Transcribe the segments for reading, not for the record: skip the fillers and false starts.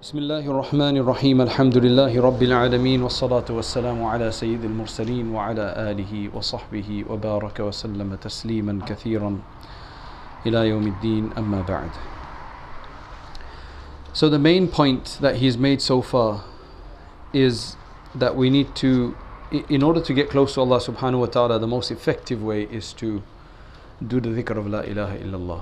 بسم الله الرحمن الرحيم الحمد لله رب العالمين والصلاة والسلام على سيد المرسلين وعلى آله وصحبه وبارك وسلم تسليما كثيرا إلى يوم الدين أما بعد. So the main point that he's made so far is that we need to, in order to get close to Allah subhanahu wa ta'ala, the most effective way is to do the dhikr of La ilaha illallah.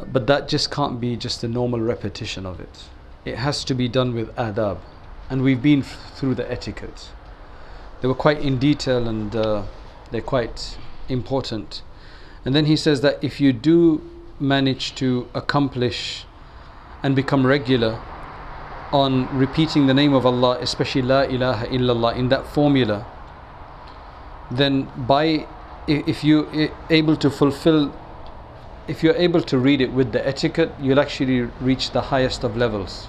But that just can't be just a normal repetition of it. It has to be done with adab. And we've been through the etiquette. They were quite in detail and they're quite important. And then he says that if you do manage to accomplish and become regular on repeating the name of Allah, especially La ilaha illallah, in that formula, then if you're able to read it with the etiquette, you'll actually reach the highest of levels.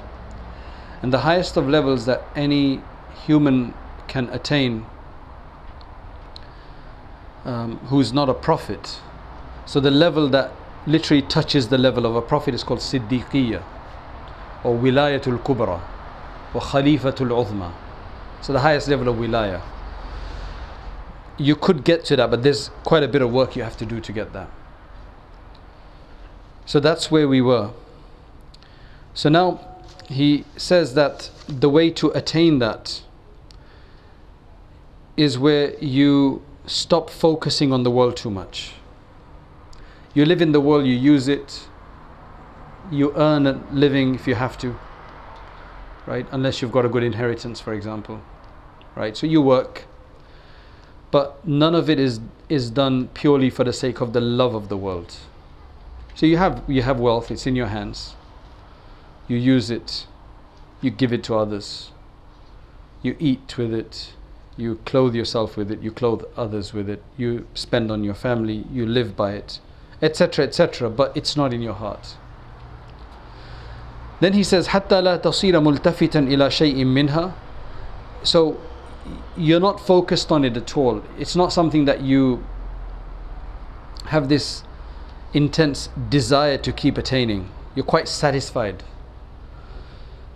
And the highest of levels that any human can attain who's not a prophet. So the level that literally touches the level of a prophet is called siddiqiyya, or wilayatul kubra, or khalifatul uzma. So the highest level of wilaya. You could get to that, but there's quite a bit of work you have to do to get that. So that's where we were. So now he says that the way to attain that is where you stop focusing on the world too much. You live in the world, you use it, you earn a living if you have to, right? Unless you've got a good inheritance, for example, right? So you work, but none of it is done purely for the sake of the love of the world. So you have wealth, it's in your hands. You use it, you give it to others. You eat with it, you clothe yourself with it, you clothe others with it. You spend on your family, you live by it, etc., etc. But it's not in your heart. Then he says, حتى لا تصير ملتفتا إلى شيء منها. So you're not focused on it at all. It's not something that you have this intense desire to keep attaining. You're quite satisfied.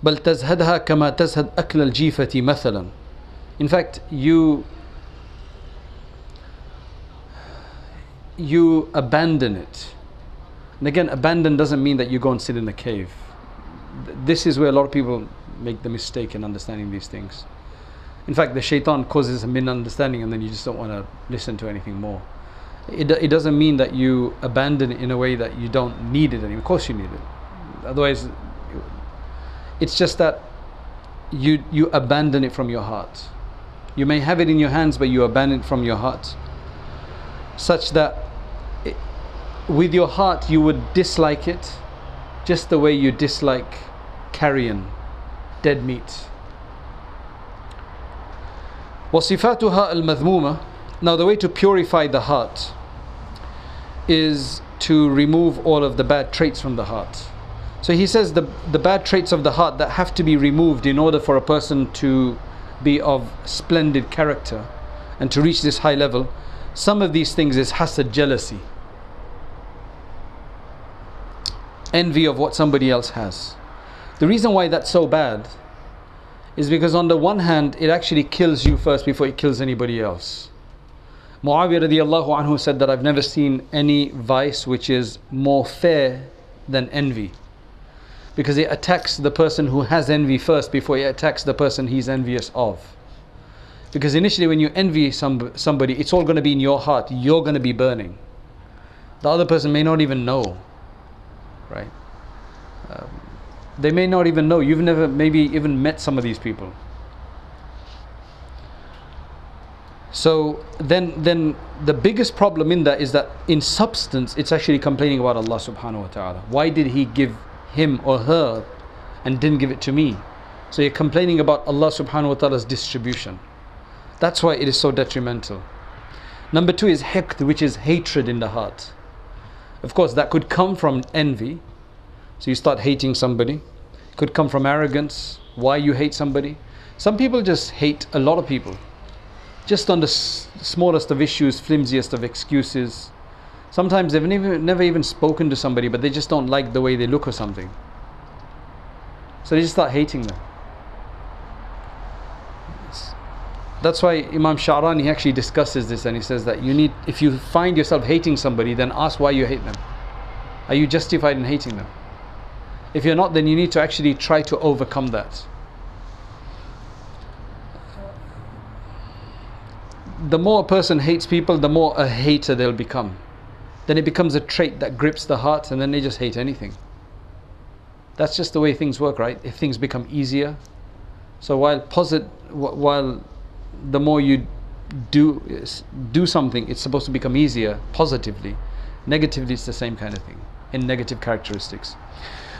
بل تزهدها كما تزهد أكل الجيفة مثلا. In fact, you abandon it. And again, abandon doesn't mean that you go and sit in a cave. This is where a lot of people make the mistake in understanding these things. In fact, the shaitan causes a misunderstanding and then you just don't want to listen to anything more. It doesn't mean that you abandon it in a way that you don't need it anymore. Of course you need it. Otherwise, it's just that you abandon it from your heart. You may have it in your hands, but you abandon it from your heart. Such that with your heart you would dislike it, just the way you dislike carrion, dead meat. وَصِفَاتُهَا الْمَذْمُومَةِ. Now the way to purify the heart is to remove all of the bad traits from the heart. So he says the bad traits of the heart that have to be removed in order for a person to be of splendid character and to reach this high level. Some of these things is hasad, jealousy, envy of what somebody else has. The reason why that's so bad is because on the one hand it actually kills you first before it kills anybody else. Muawiyah radiallahu anhu said that I've never seen any vice which is more fair than envy, because it attacks the person who has envy first before it attacks the person he's envious of. Because initially when you envy somebody, it's all going to be in your heart. You're going to be burning. The other person may not even know, right? They may not even know. You've never maybe even met some of these people. So then the biggest problem in that is that in substance it's actually complaining about Allah subhanahu wa ta'ala. Why did he give him or her and didn't give it to me? So you're complaining about Allah subhanahu wa ta'ala's distribution. That's why it is so detrimental. Number two is hiqd, which is hatred in the heart. Of course that could come from envy. So you start hating somebody. It could come from arrogance. Why you hate somebody. Some people just hate a lot of people, just on the smallest of issues, flimsiest of excuses. Sometimes they've never even spoken to somebody, but they just don't like the way they look or something. So they just start hating them. That's why Imam Sha'rani actually discusses this, and he says that you need, if you find yourself hating somebody, then ask why you hate them. Are you justified in hating them? If you're not, then you need to actually try to overcome that. The more a person hates people, the more a hater they'll become. Then it becomes a trait that grips the heart, and then they just hate anything. That's just the way things work, right? If things become easier. So while the more you do something, it's supposed to become easier positively. Negatively, it's the same kind of thing, in negative characteristics.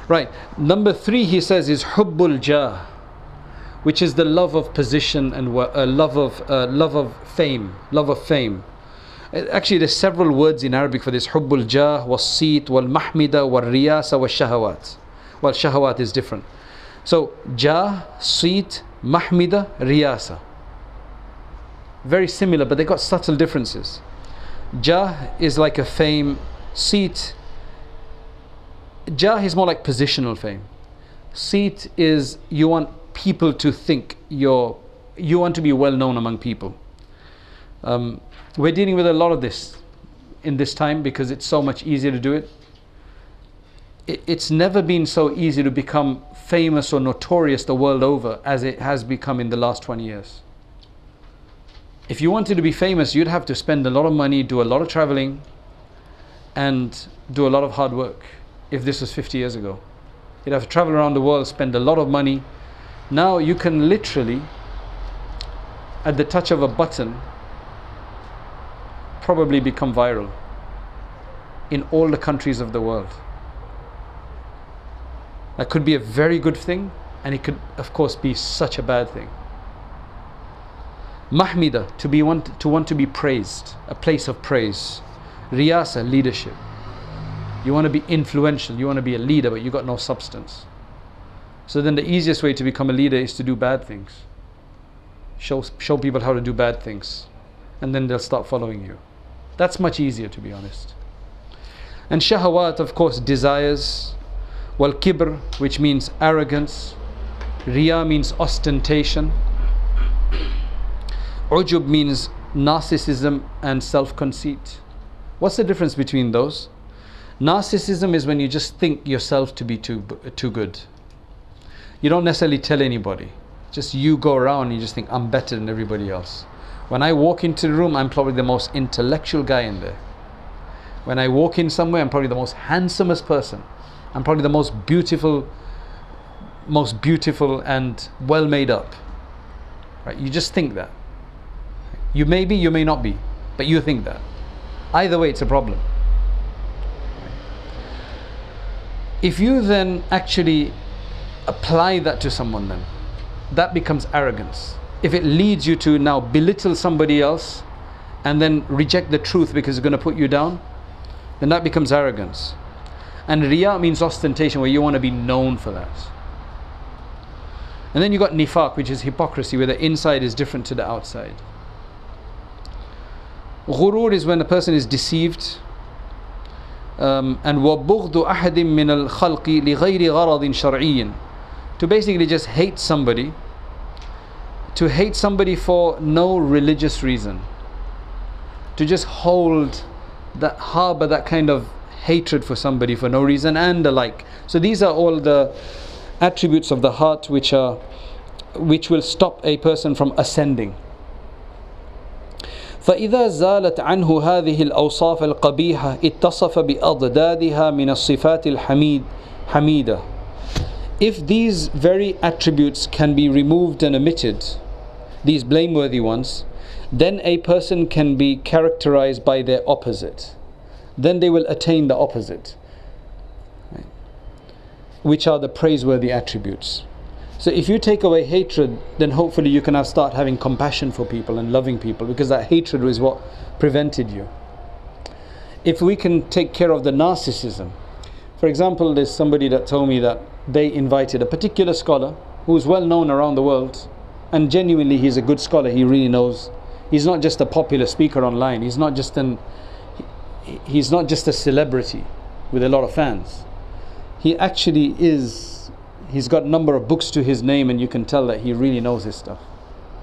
Right. Number 3, he says, is hubbul jah, which is the love of position and love of fame. Love of fame. Actually, there's several words in Arabic for this: hubbul jah, was-seet, wal-mahmida, wal-riyasa, wal-shahawat. Well, shahawat is different. So jah, seet, mahmida, riyasa. Very similar, but they got subtle differences. Jah is like a fame. Seet, jah is more like positional fame. Seet is you want people to think you want to be well known among people. We're dealing with a lot of this in this time because it's so much easier to do it. It's never been so easy to become famous or notorious the world over as it has become in the last 20 years. If you wanted to be famous, you'd have to spend a lot of money, do a lot of traveling, and do a lot of hard work. If this was 50 years ago, you'd have to travel around the world, spend a lot of money. Now you can literally, at the touch of a button, probably become viral in all the countries of the world. That could be a very good thing, and it could, of course, be such a bad thing. Mahmida, to want to be praised, a place of praise. Riyasa, leadership. You want to be influential, you want to be a leader, but you got no substance. So then the easiest way to become a leader is to do bad things. Show people how to do bad things, and then they'll start following you. That's much easier, to be honest. And shahawat, of course, desires. Wal kibr, which means arrogance. Riya means ostentation. Ujub means narcissism and self-conceit. What's the difference between those? Narcissism is when you just think yourself to be too good. You don't necessarily tell anybody. Just you go around and you just think, I'm better than everybody else. When I walk into the room, I'm probably the most intellectual guy in there. When I walk in somewhere, I'm probably the most handsomest person. I'm probably the most beautiful and well made up. Right? You just think that. You may be, you may not be, but you think that. Either way, it's a problem. If you then actually apply that to someone, then that becomes arrogance. If it leads you to now belittle somebody else and then reject the truth because it's going to put you down, then that becomes arrogance. And riya means ostentation, where you want to be known for that. And then you got nifaq, which is hypocrisy, where the inside is different to the outside. Ghurur is when a person is deceived. And وَبُغْضُ أَحَدٍ مِّنَ الْخَلْقِ لِغَيْرِ غَرَضٍ شَرْعِيٍّ, to basically just hate somebody, for no religious reason, to just harbor that kind of hatred for somebody for no reason, and the like. So these are all the attributes of the heart which will stop a person from ascending. فإذا زالت عنه هذه الأوصاف القبيحة اتصف بأضدادها من الصفات الحميدة. If these very attributes can be removed and omitted, these blameworthy ones, then a person can be characterized by their opposite. Then they will attain the opposite, right? Which are the praiseworthy attributes. So if you take away hatred, then hopefully you can start having compassion for people and loving people, because that hatred was what prevented you. If we can take care of the narcissism, for example, there's somebody that told me that they invited a particular scholar who's well known around the world, and genuinely he's a good scholar, he really knows. He's not just a popular speaker online, he's not just a celebrity with a lot of fans. He actually is, he's got a number of books to his name, and you can tell that he really knows his stuff.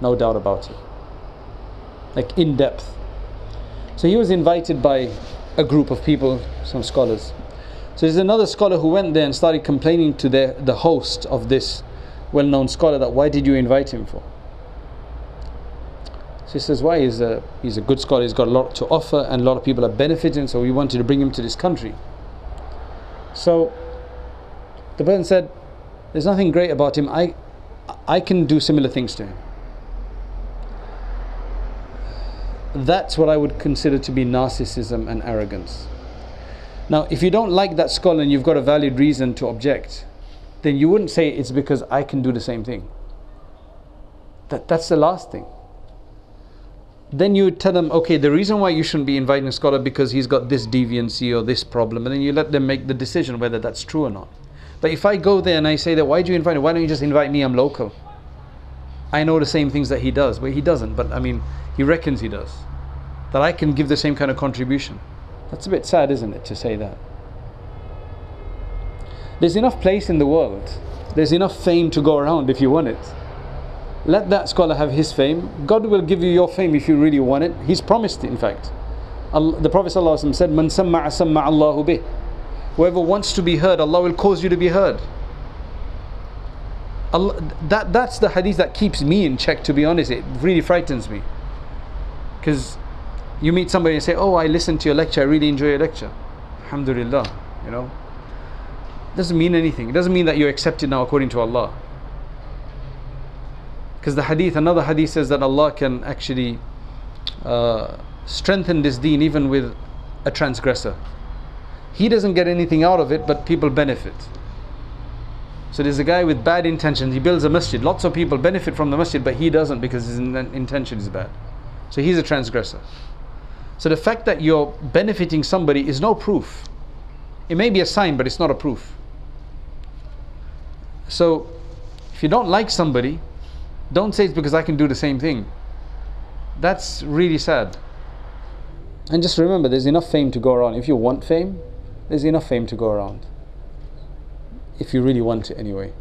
No doubt about it. Like in depth. So he was invited by a group of people, some scholars. So there's another scholar who went there and started complaining to the host of this well-known scholar that why did you invite him for? So he says, why? He's a good scholar, he's got a lot to offer and a lot of people are benefiting, so we wanted to bring him to this country. So the person said, there's nothing great about him, I can do similar things to him. That's what I would consider to be narcissism and arrogance. Now, if you don't like that scholar and you've got a valid reason to object, then you wouldn't say it's because I can do the same thing. That's the last thing. Then you would tell them, okay, the reason why you shouldn't be inviting a scholar because he's got this deviancy or this problem, and then you let them make the decision whether that's true or not. But if I go there and I say that, why do you invite him? Why don't you just invite me? I'm local. I know the same things that he does. But he doesn't. But I mean, he reckons he does. That I can give the same kind of contribution. That's a bit sad, isn't it, to say that? There's enough place in the world. There's enough fame to go around if you want it. Let that scholar have his fame. God will give you your fame if you really want it. He's promised it, in fact. The Prophet ﷺ said, "Man samma'a samma'a Allahu bih." Whoever wants to be heard, Allah will cause you to be heard. That's the hadith that keeps me in check, to be honest. It really frightens me. Because you meet somebody and say, oh, I listened to your lecture, I really enjoy your lecture. Alhamdulillah, you know. It doesn't mean anything. It doesn't mean that you're accepted now according to Allah. Because the hadith, another hadith says that Allah can actually strengthen this deen even with a transgressor. He doesn't get anything out of it, but people benefit. So there's a guy with bad intentions, he builds a masjid, lots of people benefit from the masjid, but he doesn't because his intention is bad. So he's a transgressor. So the fact that you're benefiting somebody is no proof. It may be a sign, but it's not a proof. So if you don't like somebody, don't say it's because I can do the same thing. That's really sad. And just remember, there's enough fame to go around. If you want fame, there's enough fame to go around. If you really want it anyway.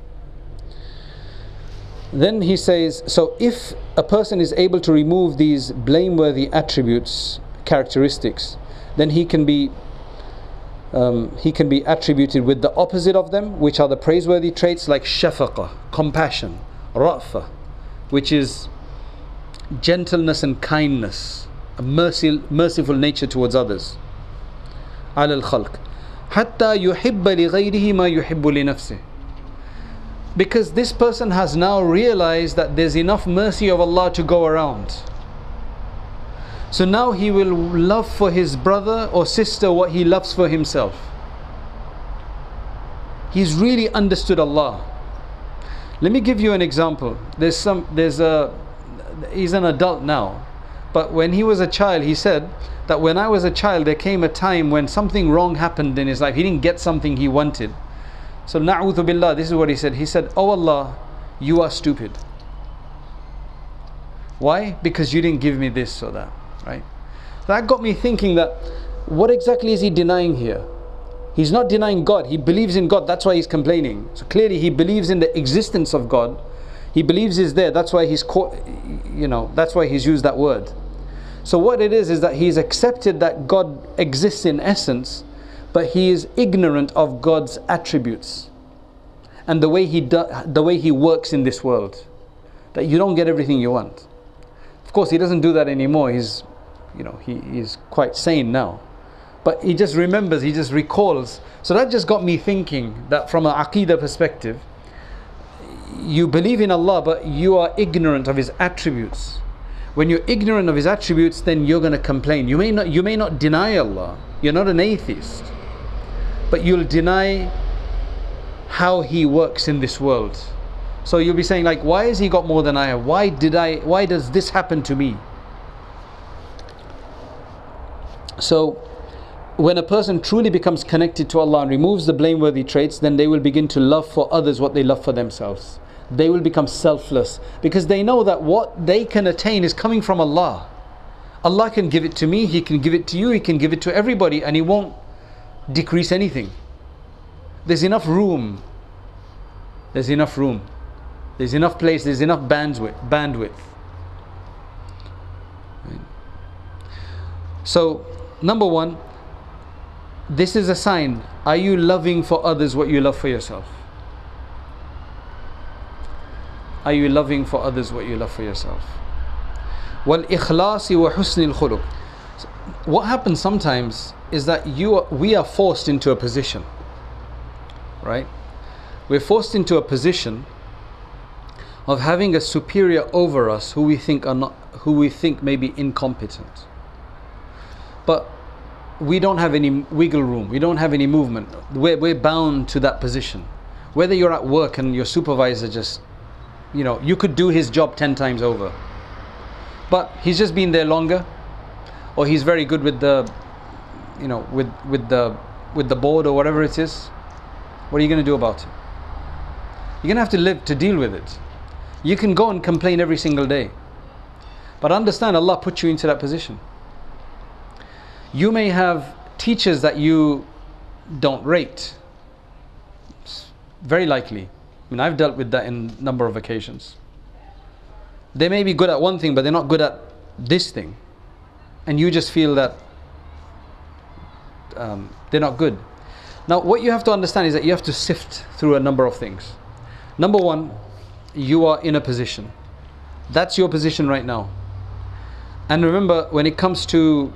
Then he says, so if a person is able to remove these blameworthy attributes, characteristics, then he can be attributed with the opposite of them, which are the praiseworthy traits like shafaqah, compassion, ra'fa, which is gentleness and kindness, a merciful nature towards others. Ala al-khalq. Hatta yuhibba li ghayrihi ma yuhibbu li nafsihi. Because this person has now realized that there's enough mercy of Allah to go around. So now he will love for his brother or sister what he loves for himself. He's really understood Allah. Let me give you an example. He's an adult now, but when he was a child, he said that when I was a child, there came a time when something wrong happened in his life. He didn't get something he wanted. So na'udhu billah, this is what he said. He said, oh Allah, you are stupid. Why? Because you didn't give me this or that, right? That got me thinking that, what exactly is he denying here? He's not denying God. He believes in God. That's why he's complaining. So clearly he believes in the existence of God. He believes he's there. That's why he's that's why he's used that word. So what it is that he's accepted that God exists in essence, but he is ignorant of God's attributes and the way he works in this world. That you don't get everything you want. Of course, he doesn't do that anymore. He's quite sane now. But he just remembers, he just recalls. So that just got me thinking that from an aqeedah perspective, you believe in Allah, but you are ignorant of His attributes. When you're ignorant of His attributes, then you're going to complain. You may not deny Allah. You're not an atheist. But you'll deny how He works in this world. So you'll be saying like, why has He got more than I have? Why does this happen to me? So when a person truly becomes connected to Allah and removes the blameworthy traits, then they will begin to love for others what they love for themselves. They will become selfless because they know that what they can attain is coming from Allah. Allah can give it to me, He can give it to you, He can give it to everybody, and He won't decrease anything. There's enough room There's enough room. There's enough place. There's enough bandwidth. Right. So, number one, this is a sign. Are you loving for others what you love for yourself? Are you loving for others what you love for yourself? وَالْإِخْلَاصِ وَحُسْنِ الْخُلُقِ. What happens sometimes is that we are forced into a position, right? We're forced into a position of having a superior over us who we think may be incompetent. But we don't have any wiggle room. We don't have any movement. We're bound to that position. Whether you're at work and your supervisor just, you could do his job 10 times over, but he's just been there longer, or he's very good with the, with the board or whatever it is. What are you going to do about it? You're going to have to live to deal with it. You can go and complain every single day, but understand Allah put you into that position. You may have teachers that you don't rate. It's very likely. I've dealt with that in a number of occasions. They may be good at one thing, but they're not good at this thing. And you just feel that they're not good. Now, what you have to understand is that you have to sift through a number of things. Number one, you are in a position. That's your position right now. And remember, when it comes to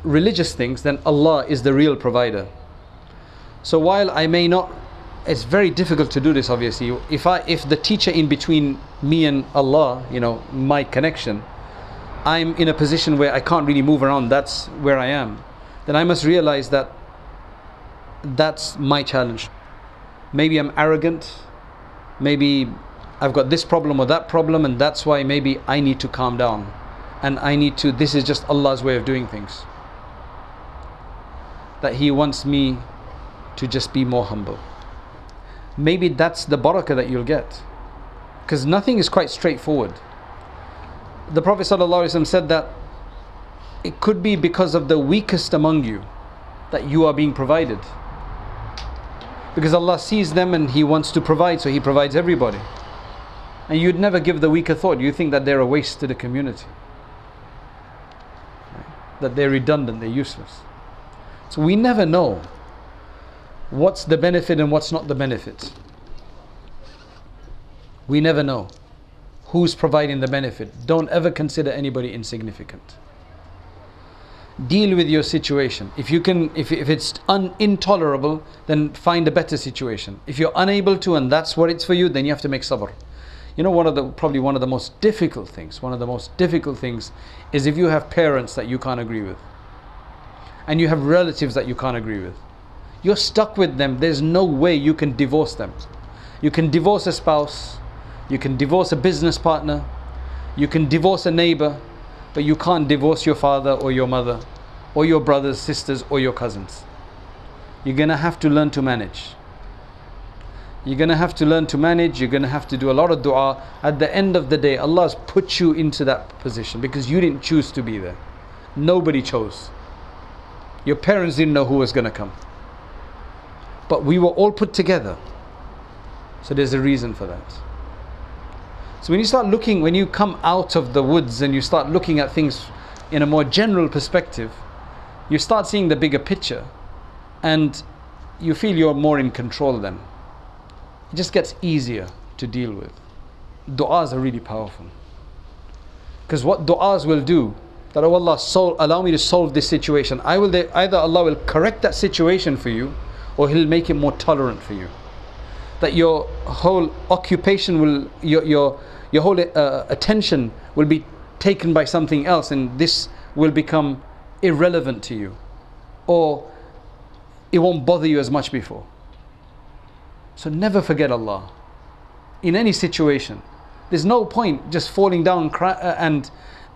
religious things, then Allah is the real provider. So while I may not, it's very difficult to do this, obviously. If the teacher in between me and Allah, my connection, I'm in a position where I can't really move around, that's where I am, then I must realize that that's my challenge. Maybe I'm arrogant, maybe I've got this problem or that problem, and that's why maybe I need to calm down, and this is just Allah's way of doing things, that He wants me to just be more humble. Maybe that's the barakah that you'll get, because nothing is quite straightforward. The Prophet ﷺ said that it could be because of the weakest among you that you are being provided, because Allah sees them and He wants to provide, so He provides everybody. And you'd never give the weaker thought. You think that they're a waste to the community, right? That they're redundant, they're useless. So we never know what's the benefit and what's not the benefit. We never know who's providing the benefit. Don't ever consider anybody insignificant. Deal with your situation. If it's intolerable, then find a better situation. If you're unable to, and that's what it's for you, then you have to make sabr. Probably one of the most difficult things is if you have parents that you can't agree with, and you have relatives that you can't agree with. You're stuck with them. There's no way you can divorce them. You can divorce a spouse, you can divorce a business partner, you can divorce a neighbor, but you can't divorce your father or your mother or your brothers, sisters, or your cousins. You're going to have to learn to manage. You're going to have to learn to manage. You're going to have to do a lot of dua. At the end of the day, Allah has put you into that position because you didn't choose to be there. Nobody chose. Your parents didn't know who was going to come, but we were all put together. So there's a reason for that. So when you come out of the woods and you start looking at things in a more general perspective, you start seeing the bigger picture, and you feel you're more in control then. It just gets easier to deal with. Du'as are really powerful, because what du'as will do, that, oh Allah, allow me to solve this situation. Either Allah will correct that situation for you, or He'll make it more tolerant for you. That your whole occupation will, your whole attention will be taken by something else, and this will become irrelevant to you, or it won't bother you as much before. So never forget Allah in any situation. There's no point just falling down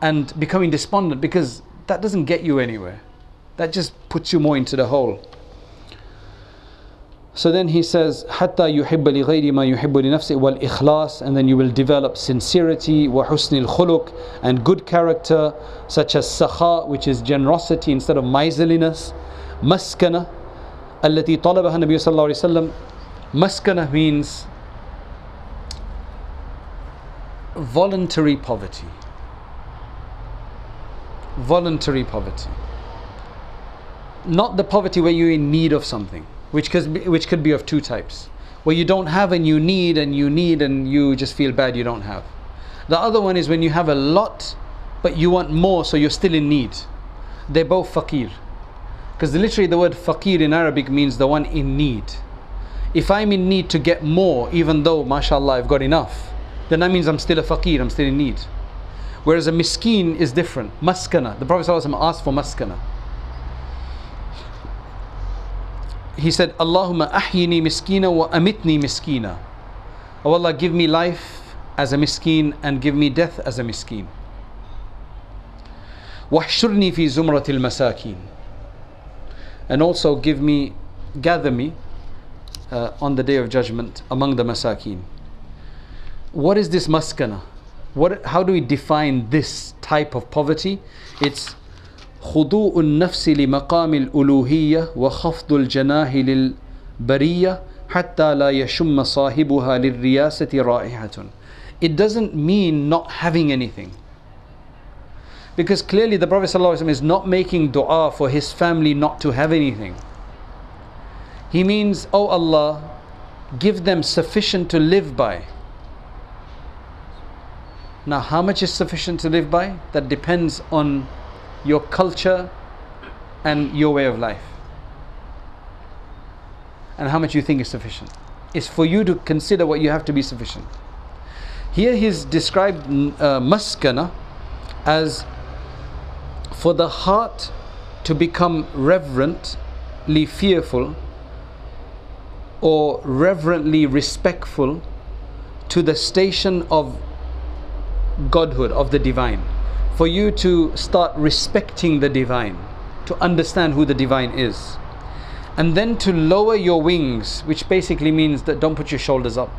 and becoming despondent, because that doesn't get you anywhere. That just puts you more into the hole. So then he says, حَتَّى يُحِبَّ لِغَيْرِ مَا يُحِبُّ لِنَفْسِهِ وَالْإِخْلَاصِ, and then you will develop sincerity, وَحُسْنِ الْخُلُقِ, and good character, such as sakha, which is generosity instead of miserliness. Maskana, التي طلبها النبي صلى الله عليه وسلم. Maskana means voluntary poverty. Voluntary poverty. Not the poverty where you're in need of something, which could be of two types. Where you don't have and you need and you just feel bad you don't have. The other one is when you have a lot but you want more, so you're still in need. They're both faqir. Because literally the word faqir in Arabic means the one in need. If I'm in need to get more, even though mashallah I've got enough, then that means I'm still a faqir, I'm still in need. Whereas a miskeen is different. Maskana. The Prophet ﷺ asked for maskana. He said, Allahumma ahyini miskina wa amitni miskina. Oh Allah, give me life as a miskeen and give me death as a miskeen. Wahshurni fi zumratil masakin. And also gather me on the day of judgment among the masakin. What is this maskana? How do we define this type of poverty? It's خضوع النفس لمقام الألوهية وخفض الجناح للبرية حتى لا يشم صاحبها للرياسة رائحة. It doesn't mean not having anything. Because clearly the Prophet ﷺ is not making dua for his family not to have anything. He means, oh Allah, give them sufficient to live by. Now, how much is sufficient to live by? That depends on your culture and your way of life. And how much you think is sufficient. It's for you to consider what you have to be sufficient. Here he's described maskana as for the heart to become reverently fearful or reverently respectful to the station of Godhood, of the divine. For you to start respecting the divine, to understand who the divine is. And then to lower your wings, which basically means that don't put your shoulders up.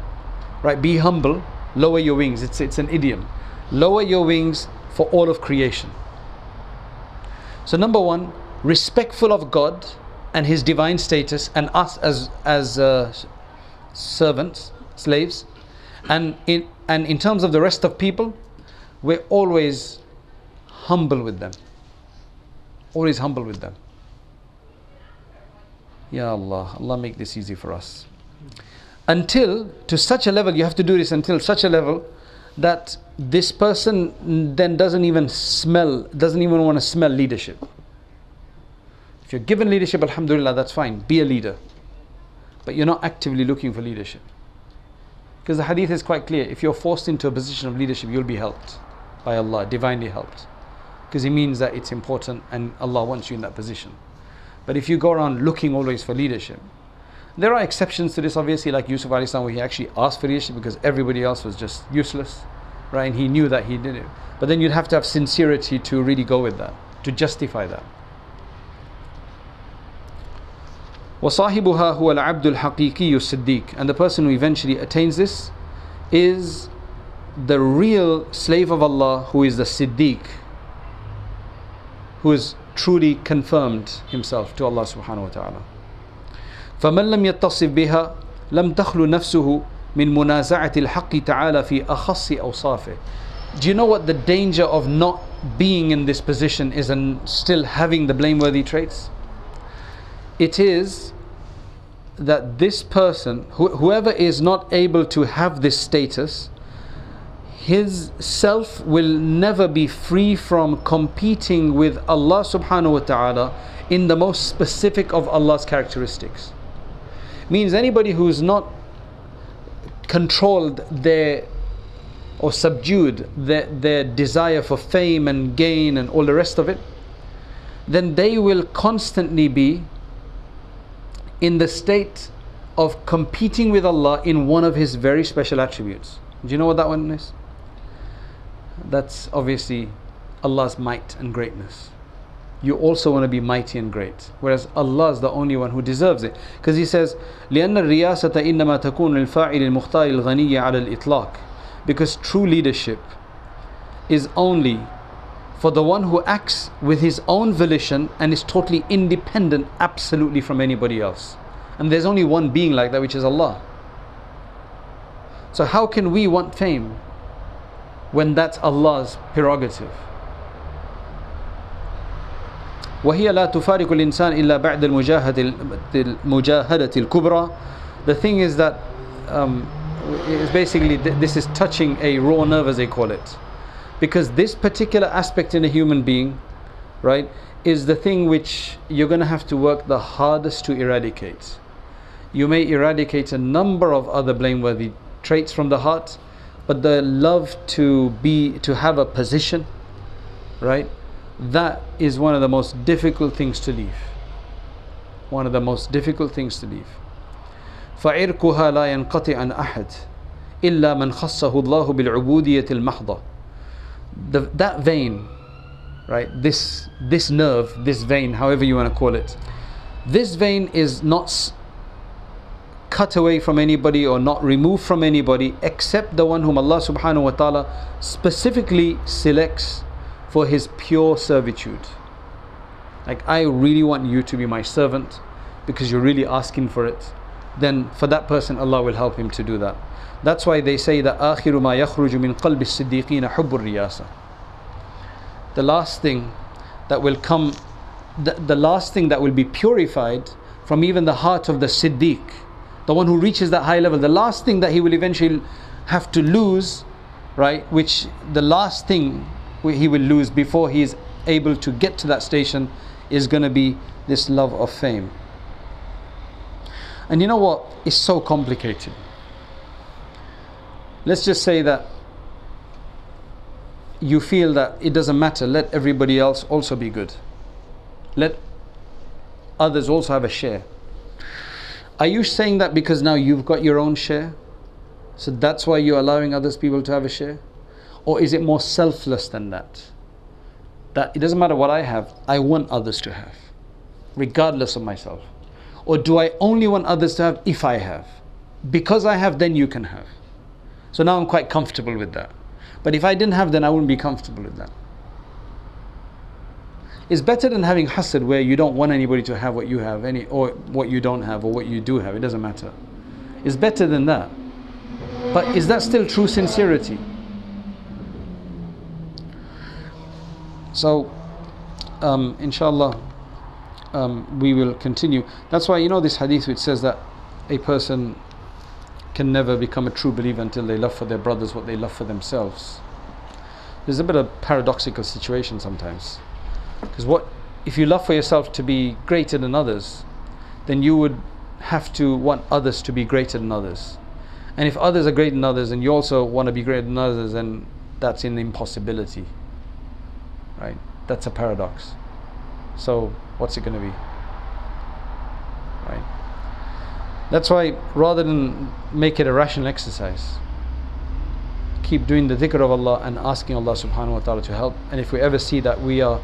Right? Be humble, lower your wings. It's an idiom. Lower your wings for all of creation. So number one, respectful of God and his divine status and us as servants, slaves. And in terms of the rest of people, we're always humble with them. Always humble with them. Ya Allah, Allah make this easy for us. Until, to such a level, you have to do this until such a level that this person then doesn't even want to smell leadership. If you're given leadership, alhamdulillah, that's fine. Be a leader. But you're not actively looking for leadership. Because the hadith is quite clear. If you're forced into a position of leadership, you'll be helped by Allah, divinely helped. Because it means that it's important and Allah wants you in that position. But if you go around looking always for leadership, there are exceptions to this, obviously, like Yusuf alayhi salam, where he actually asked for leadership because everybody else was just useless, right? And he knew that he did it. But then you'd have to have sincerity to really go with that, to justify that. وَصَاحِبُهَا هُوَ الْعَبْدُ الْحَقِيقِيُّ الصِّدِّيقُ. And the person who eventually attains this is the real slave of Allah, who is the Siddiq, who is truly confirmed himself to Allah subhanahu wa ta'ala. فَمَنْ لَمْ يَتَّصِفْ بِهَا لَمْ تَخْلُ نَفْسُهُ مِنْ مُنَازَعَةِ الْحَقِّ تَعَالَى فِي أَخَصِّ أَوْصَافِهِ. Do you know what the danger of not being in this position is and still having the blameworthy traits? It is that this person, whoever is not able to have this status, his self will never be free from competing with Allah subhanahu wa ta'ala in the most specific of Allah's characteristics. Means anybody who's not controlled or subdued their desire for fame and gain and all the rest of it, then they will constantly be in the state of competing with Allah in one of his very special attributes. Do you know what that one is? That's obviously Allah's might and greatness. You also want to be mighty and great, whereas Allah is the only one who deserves it. Because he says, لأن الرياسة إنما تكون للفاعل المختار الغني على الإطلاق. Because true leadership is only for the one who acts with his own volition and is totally independent absolutely from anybody else. And there's only one being like that, which is Allah. So how can we want fame when that's Allah's prerogative. وهي لا تفارق الإنسان إلا بعد المجاهدة الكبرى. The thing is that it's basically this is touching a raw nerve, as they call it, because this particular aspect in a human being, right, is the thing which you're going to have to work the hardest to eradicate. You may eradicate a number of other blameworthy traits from the heart, but the love to have a position, right, that is one of the most difficult things to leave. One of the most difficult things to leave. فعرقها لا ينقطع عن أحد إلا من خصه الله بالعبودية المحضة. That vein, right, this nerve, this vein, however you want to call it, this vein is not cut away from anybody or not removed from anybody except the one whom Allah subhanahu wa ta'ala specifically selects for his pure servitude. Like, I really want you to be my servant because you're really asking for it. Then for that person, Allah will help him to do that. That's why they say that آخر ما يخرج من قلب الصديقين حب الرياسة. The last thing that will come, the last thing that will be purified from even the heart of the Siddiq, the one who reaches that high level, the last thing that he will eventually have to lose, right, which the last thing he will lose before he is able to get to that station is going to be this love of fame. And you know what? It's so complicated. Let's just say that you feel that it doesn't matter, let everybody else also be good. Let others also have a share. Are you saying that because now you've got your own share? So that's why you're allowing others people to have a share? Or is it more selfless than that? That it doesn't matter what I have, I want others to have, regardless of myself. Or do I only want others to have if I have? Because I have, then you can have. So now I'm quite comfortable with that. But if I didn't have, then I wouldn't be comfortable with that. It's better than having hasad, where you don't want anybody to have what you have, or what you don't have, or what you do have. It doesn't matter. It's better than that. But is that still true sincerity? So, inshallah, we will continue. That's why, you know, this hadith which says that a person can never become a true believer until they love for their brothers what they love for themselves. There's a bit of paradoxical situation sometimes. Because what if you love for yourself to be greater than others, then you would have to want others to be greater than others. And if others are greater than others and you also want to be greater than others, then that's an impossibility. Right? That's a paradox. So what's it going to be? Right? That's why, rather than make it a rational exercise, keep doing the dhikr of Allah and asking Allah subhanahu wa ta'ala to help. And if we ever see that we are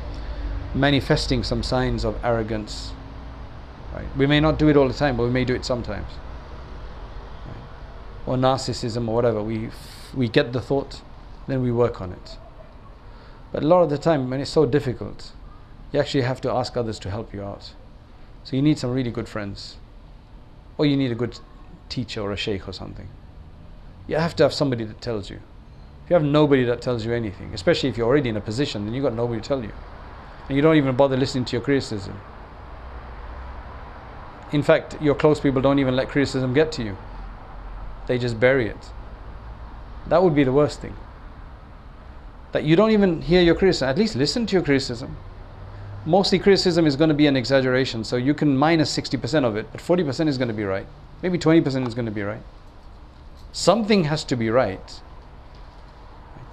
manifesting some signs of arrogance, right, we may not do it all the time, but we may do it sometimes, right, or narcissism or whatever, we get the thought, then we work on it. But a lot of the time, when it's so difficult, you actually have to ask others to help you out. So you need some really good friends, or you need a good teacher or a sheikh or something. You have to have somebody that tells you. If you have nobody that tells you anything, especially if you're already in a position, then you've got nobody to tell you. And you don't even bother listening to your criticism. In fact, your close people don't even let criticism get to you. They just bury it. That would be the worst thing. That you don't even hear your criticism. At least listen to your criticism. Mostly criticism is going to be an exaggeration, so you can minus 60% of it, but 40% is going to be right. Maybe 20% is going to be right. Something has to be right,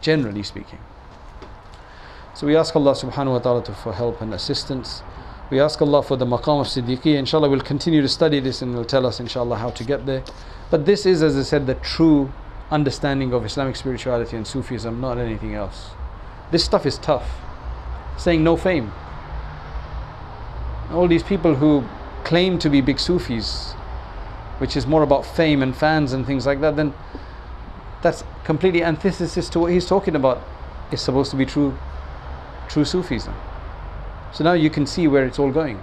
generally speaking. So we ask Allah subhanahu wa ta'ala for help and assistance. We ask Allah for the maqam of siddiqiyya. Inshallah, we'll continue to study this and will tell us inshallah how to get there. But this is, as I said, the true understanding of Islamic spirituality and Sufism, not anything else. This stuff is tough. Saying no fame. All these people who claim to be big Sufis, which is more about fame and fans and things like that, then that's completely antithesis to what he's talking about. It's supposed to be true Sufism. So now you can see where it's all going.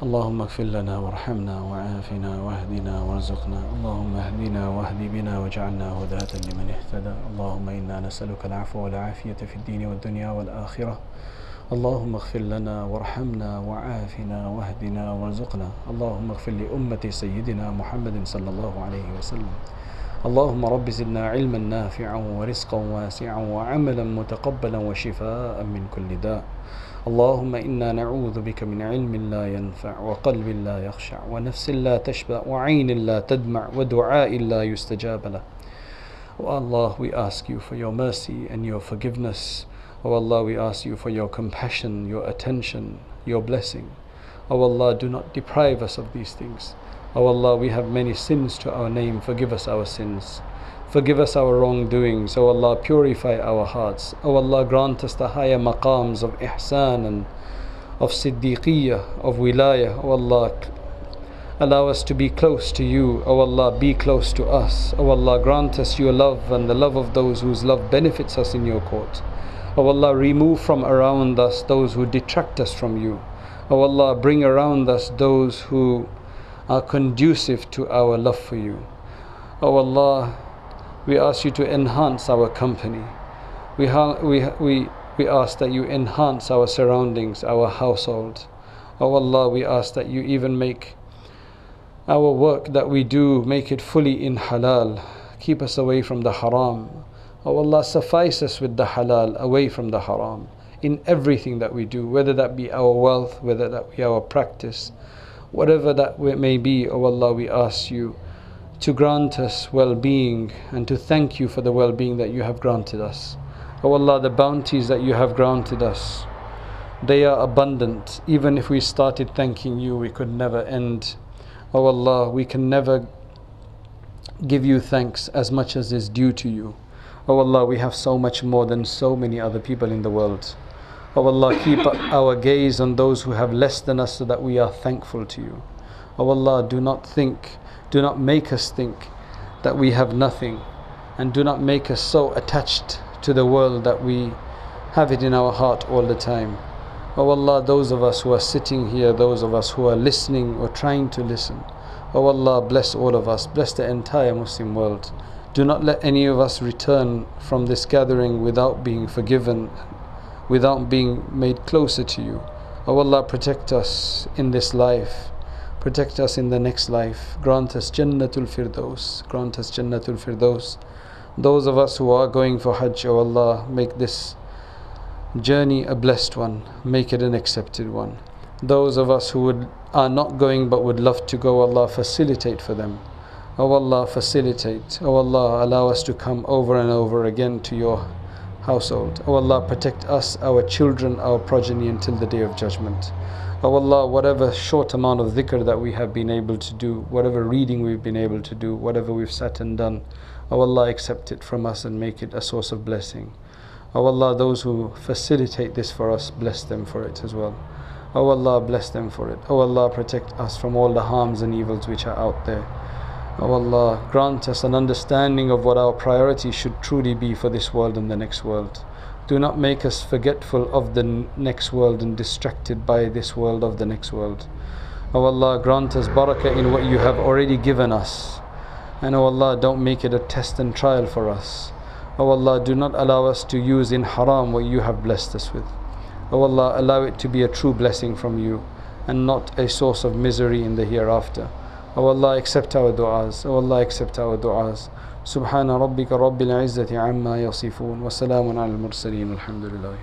اللهم اغفر لنا وارحمنا وعافنا واهدنا وارزقنا اللهم اهدنا واهد بنا واجعلنا هداة لمن اهتدى اللهم إنا نسألك العفو والعافية في الدين والدنيا والآخرة اللهم اغفر لنا وارحمنا وعافنا واهدنا وارزقنا اللهم اغفر لأمة سيدنا محمد صلى الله عليه وسلم اللهم رب زدنا علما نافعا ورزقا واسعا وعملا متقبلا وشفاء من كل داء اللهم إنا نعوذ بك من علم لا ينفع وقلب لا يخشع ونفس لا تشبع وعين لا تدمع ودعاء لا يستجاب له. Oh Allah, we ask you for your mercy and your forgiveness. Oh Allah, we ask you for your compassion, your attention, your blessing. Oh Allah, do not deprive us of these things. Oh Allah, we have many sins to our name. Forgive us our sins. Forgive us our wrongdoings. Oh Allah, purify our hearts. Oh Allah, grant us the higher maqams of ihsan and of siddiqiyya, of wilayah. Oh Allah, allow us to be close to you. Oh Allah, be close to us. Oh Allah, grant us your love and the love of those whose love benefits us in your court. Oh Allah, remove from around us those who detract us from you. Oh Allah, bring around us those who are conducive to our love for you. Oh Allah, we ask you to enhance our company. We ask that you enhance our surroundings, our household. Oh Allah, we ask that you even make our work that we do, make it fully in halal. Keep us away from the haram. Oh Allah, suffice us with the halal, away from the haram. In everything that we do, whether that be our wealth, whether that be our practice, whatever that may be. Oh Allah, we ask you to grant us well-being and to thank you for the well-being that you have granted us. Oh Allah, the bounties that you have granted us, they are abundant. Even if we started thanking you, we could never end. Oh Allah, we can never give you thanks as much as is due to you. Oh Allah, we have so much more than so many other people in the world. Oh Allah, keep our gaze on those who have less than us so that we are thankful to you. Oh Allah, do not make us think that we have nothing, and do not make us so attached to the world that we have it in our heart all the time. Oh Allah, those of us who are sitting here, those of us who are listening or trying to listen, oh Allah, bless all of us, bless the entire Muslim world. Do not let any of us return from this gathering without being forgiven, without being made closer to you. Oh Allah, protect us in this life, protect us in the next life. Grant us Jannatul Firdaus, grant us Jannatul Firdaus. Those of us who are going for Hajj, oh Allah, make this journey a blessed one, make it an accepted one. Those of us who are not going but would love to go, Allah, facilitate for them. Oh Allah, facilitate. Oh Allah, allow us to come over and over again to your household. Oh Allah, protect us, our children, our progeny until the Day of Judgment. Oh Allah, whatever short amount of dhikr that we have been able to do, whatever reading we've been able to do, whatever we've sat and done, oh Allah, accept it from us and make it a source of blessing. Oh Allah, those who facilitate this for us, bless them for it as well. Oh Allah, bless them for it. Oh Allah, protect us from all the harms and evils which are out there. Oh Allah, grant us an understanding of what our priority should truly be for this world and the next world. Do not make us forgetful of the next world and distracted by this world of the next world. Oh Allah, grant us barakah in what you have already given us. And oh Allah, don't make it a test and trial for us. Oh Allah, do not allow us to use in haram what you have blessed us with. Oh Allah, allow it to be a true blessing from you and not a source of misery in the hereafter. Oh Allah, accept our du'as. Oh Allah, accept our du'as. Subhana rabbika rabbil izzati amma yasifun. Wa salamun ala al-mursaleen. Alhamdulillah.